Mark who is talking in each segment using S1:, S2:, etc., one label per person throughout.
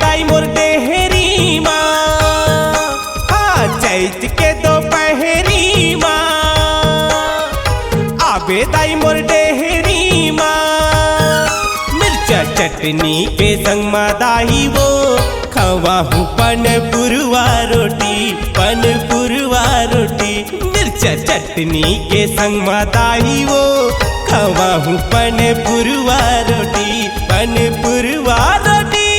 S1: दाई मोर डेहरी माँ, हाँ चैत के दोपहरी माँ, आबे दाई मोर डेहरी माँ। मिर्चा चटनी के संग मादाही वो खवाहू पनपुरवा रोटी, पनपुरवा रोटी। मिर्चा चटनी के संग मादाही वो खवाहू पनपुरवा रोटी, पनपुरवा रोटी।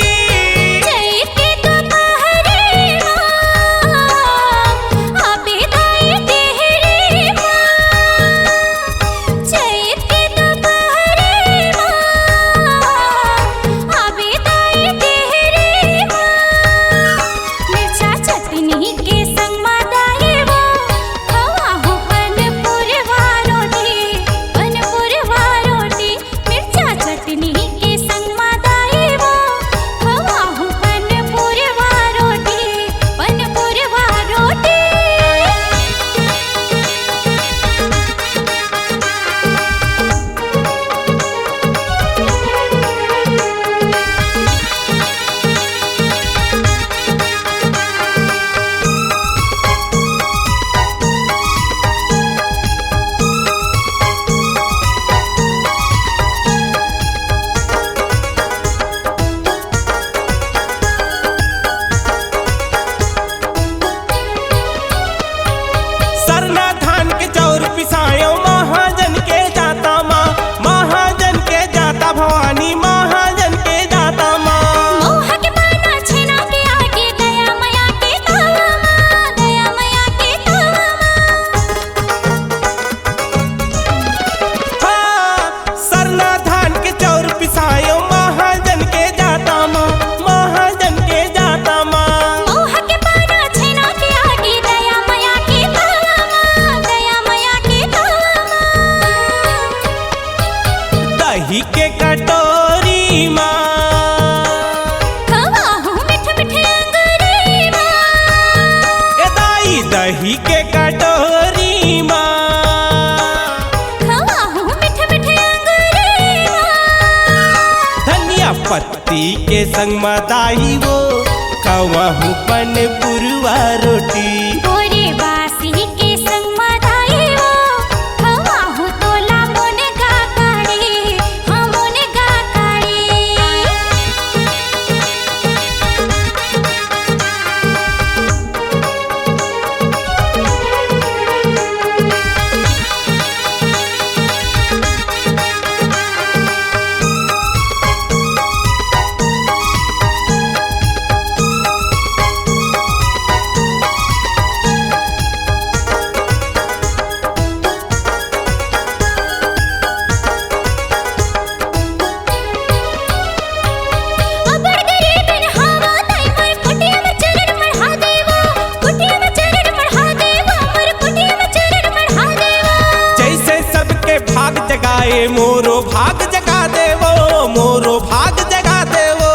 S1: दही के कटोरी माँ,
S2: खवाहू मिठ मिठ अंगूरी माँ।
S1: ए दाई दही के कटोरी माँ,
S2: खवाहू मिठ मिठ अंगूरी माँ।
S1: धनिया पत्ती के संग मदाही वो खवाहू पनपुरवा रोटी।
S2: गोरे बासी के संग मदाही वो खवाहू तोला मुनगा काढ़ी, हाँ मुनगा काढ़ी।
S1: जगाए मोरो भाग जगा देवो, मोरो भाग जगा देवो।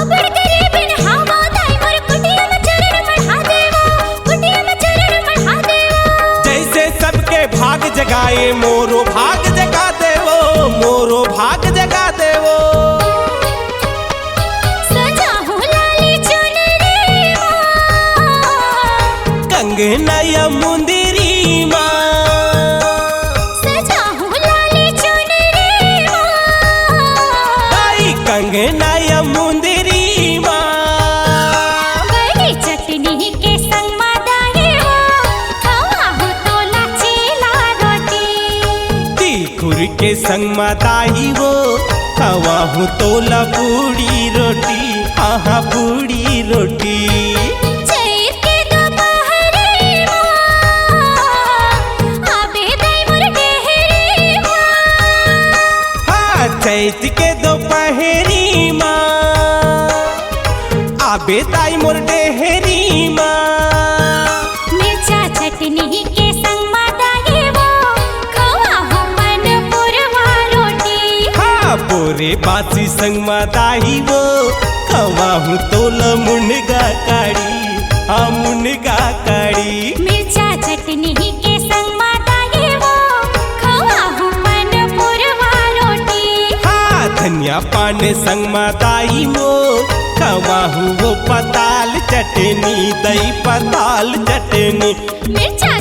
S2: अबर गरीबिन हावा दाई मोर कुटिया में चरण बढ़ा देवो, कुटिया में चरण बढ़ा देवो।
S1: जैसे सबके भाग जगाए मोरो भाग जगा देवो, मोरो भाग जगा देवो।
S2: सजाहू लाली चुनरी माँ,
S1: कंगना या मुंदरी माँ,
S2: सजाहू लाली चुनरी माँ।
S1: दाई कंगना या मुंदरी माँ।
S2: गरी चटनी के संग मदाही वो खवाहू तोला चीला रोटी।
S1: तीखुर के संग मदाही वो खवाहू तोला पूड़ी रोटी, हाँ हाँ पूड़ी रोटी।
S2: चैत के दोपहरी माँ, आबे दाई मोर डेहरी माँ।
S1: हाँ चैत के दोपहरी माँ, आबे दाई मोर डेहरी माँ।
S2: मिर्चा चटनी के संग मदाही वो खवाहू पनपुरवा रोटी।
S1: हाँ बोरे बासी संग मदाही वो खवाहू तोला मुनगा काढ़ी, हाँ मुनगा काढ़ी।
S2: मिर्चा चटनी के संग मदाही वो खवाहू पनपुरवा रोटी।
S1: पान संग मदाई मोर खवाहू वो पताल चटनी दही पताल चटनी
S2: मिर्चा